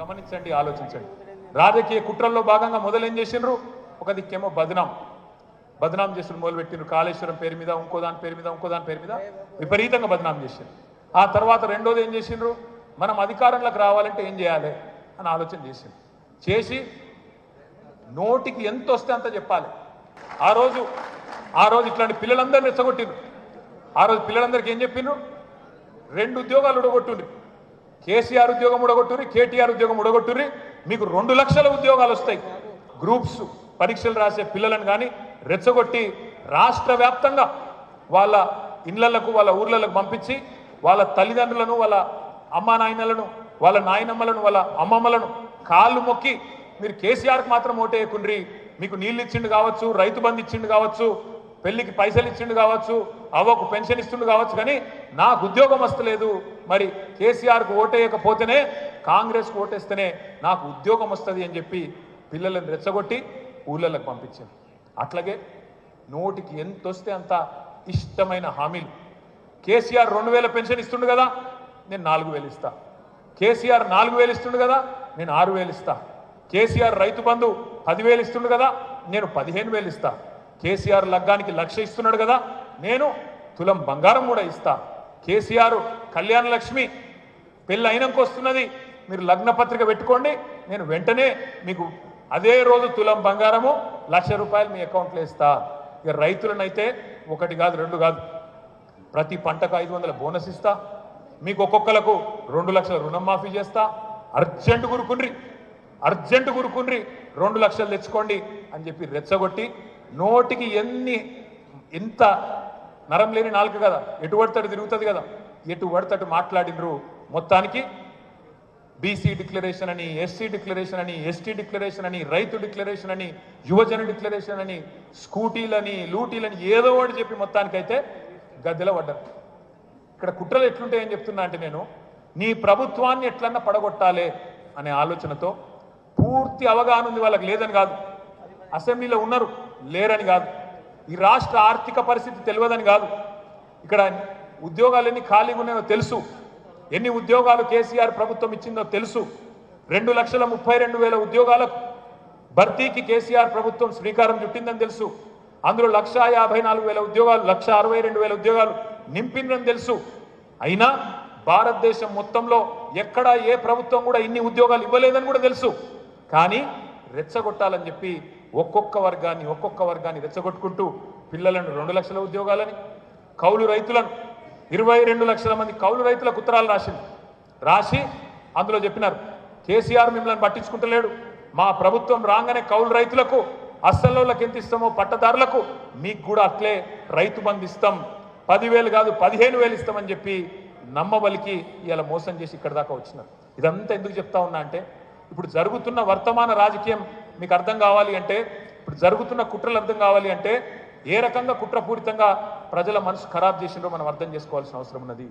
గమనించండి, ఆలోచించండి. రాజకీయ కుట్రల్లో భాగంగా మొదలేం చేసిండ్రు? ఒక దిక్కేమో బదనాం చేసిన మొదలుపెట్టిండ్రు. కాళేశ్వరం పేరు మీద, ఇంకో దాని పేరు మీద, ఇంకో దాని పేరు మీద విపరీతంగా బదనాం చేసిండ్రు. ఆ తర్వాత రెండోది ఏం చేసిండ్రు? మనం అధికారంలోకి రావాలంటే ఏం చేయాలి అని ఆలోచన చేసిండ్రు. చేసి నోటికి ఎంత వస్తే అంత చెప్పాలి. ఆ రోజు ఇట్లాంటి పిల్లలందరినీ రెచ్చగొట్టిండ్రు. ఆ రోజు పిల్లలందరికీ ఏం చెప్పిండ్రు? 2 ఉద్యోగాలు ఉడగొట్టుండ్రి. కేసీఆర్ ఉద్యోగం ఉడగొట్టుర్రి, కేటీఆర్ ఉద్యోగం ఉడగొట్టుర్రి. మీకు 2 లక్షల ఉద్యోగాలు వస్తాయి. గ్రూప్స్ పరీక్షలు రాసే పిల్లలను కానీ రెచ్చగొట్టి రాష్ట్ర వ్యాప్తంగా వాళ్ళ ఇళ్లకు, వాళ్ళ ఊర్లకు పంపించి వాళ్ళ తల్లిదండ్రులను, వాళ్ళ అమ్మా నాయనలను, వాళ్ళ నాయనమ్మలను, వాళ్ళ అమ్మమ్మలను కాళ్ళు మొక్కి మీరు కేసీఆర్కి మాత్రం ఓటేయకుండ్రి, మీకు నీళ్ళు ఇచ్చిండు కావచ్చు, రైతు బంధు ఇచ్చిండు కావచ్చు, పెళ్లికి పైసలు ఇచ్చిండు కావచ్చు, అవ్వకు పెన్షన్ ఇస్తుండు కావచ్చు, కానీ నాకు ఉద్యోగం వస్తలేదు, మరి కేసీఆర్కు ఓటేయకపోతేనే, కాంగ్రెస్కు ఓటేస్తేనే నాకు ఉద్యోగం వస్తుంది అని చెప్పి పిల్లలను రెచ్చగొట్టి ఊళ్ళకు పంపించాను. అట్లాగే నోటికి ఎంత వస్తే అంత ఇష్టమైన హామీలు. కేసీఆర్ 2000 పెన్షన్ ఇస్తుండు కదా, నేను 4000 ఇస్తా. కేసీఆర్ 4000 ఇస్తుండు కదా, నేను 6000 ఇస్తా. కేసీఆర్ రైతు బంధు 10,000 ఇస్తుండు కదా, నేను 15,000 ఇస్తా. కేసీఆర్ లగ్గానికి 1,00,000 ఇస్తున్నాడు కదా, నేను తులం బంగారం కూడా ఇస్తా. కేసీఆర్ కళ్యాణ లక్ష్మి పెళ్ళి అయినాక వస్తున్నది, మీరు లగ్న పత్రిక పెట్టుకోండి, నేను వెంటనే మీకు అదే రోజు తులం బంగారము 1,00,000 రూపాయలు మీ అకౌంట్లో ఇస్తా. ఇక రైతులనైతే 1 కాదు 2 కాదు, ప్రతి పంటకు 500 బోనస్ ఇస్తా. మీకు ఒక్కొక్కలకు 2 లక్షల రుణం మాఫీ చేస్తా. అర్జెంటు గురుకుండ్రి 2 లక్షలు తెచ్చుకోండి అని చెప్పి రెచ్చగొట్టి నోటికి ఎంత నరం లేని నాలుక కదా, ఎటు పడతాడు తిరుగుతుంది కదా, ఎటు పడతాడు మాట్లాడినరు. మొత్తానికి బీసీ డిక్లరేషన్ అని, ఎస్సీ డిక్లరేషన్ అని, ఎస్టీ డిక్లరేషన్ అని, రైతు డిక్లరేషన్ అని, యువజన డిక్లరేషన్ అని, స్కూటీలని, లూటీలని ఏదో ఒకటి చెప్పి మొత్తానికైతే గద్దెలో పడ్డారు. ఇక్కడ కుట్రలు ఎట్లుంటాయని చెప్తున్నా అంటే, నేను నీ ప్రభుత్వాన్ని ఎట్లన్నా పడగొట్టాలి అనే ఆలోచనతో పూర్తి అవగాహన ఉంది. వాళ్ళకి లేదని కాదు, అసెంబ్లీలో ఉన్నారు లేరని కాదు, ఈ రాష్ట్ర ఆర్థిక పరిస్థితి తెలియదని కాదు, ఇక్కడ ఉద్యోగాలు ఎన్ని ఖాళీగా ఉన్నాయో తెలుసు, ఎన్ని ఉద్యోగాలు కేసీఆర్ ప్రభుత్వం ఇచ్చిందో తెలుసు. 2,32,000 ఉద్యోగాలకు భర్తీకి కేసీఆర్ ప్రభుత్వం శ్రీకారం చుట్టిందని తెలుసు. అందులో 1,54,000 ఉద్యోగాలు, 1,62,000 ఉద్యోగాలు నింపిందని తెలుసు. అయినా భారతదేశం మొత్తంలో ఎక్కడా ఏ ప్రభుత్వం కూడా ఇన్ని ఉద్యోగాలు ఇవ్వలేదని కూడా తెలుసు. కానీ రెచ్చగొట్టాలని చెప్పి ఒక్కొక్క వర్గాన్ని రెచ్చగొట్టుకుంటూ పిల్లలను 2 లక్షల ఉద్యోగాలని, కౌలు రైతులను 22 లక్షల మంది కౌలు రైతులకు ఉత్తరాలు రాసి అందులో చెప్పినారు, కేసీఆర్ మిమ్మల్ని పట్టించుకుంటలేడు, మా ప్రభుత్వం రాగానే కౌలు రైతులకు అస్సలోళ్ళకి ఎంత ఇస్తామో పట్టదారులకు మీకు కూడా అట్లే రైతు బంధు ఇస్తాం, 10,000 కాదు 15,000 ఇస్తామని చెప్పి నమ్మబలికి ఇలా మోసం చేసి ఇక్కడ దాకా వచ్చినారు. ఇదంతా ఎందుకు చెప్తా ఉన్నా అంటే, ఇప్పుడు జరుగుతున్న వర్తమాన రాజకీయం మీకు అర్థం కావాలి అంటే, ఇప్పుడు జరుగుతున్న కుట్రలు అర్థం కావాలి అంటే, ఏ రకంగా కుట్రపూరితంగా ప్రజల మనసు ఖరాబ్ చేసిందో మనం అర్థం చేసుకోవాల్సిన అవసరం ఉన్నది.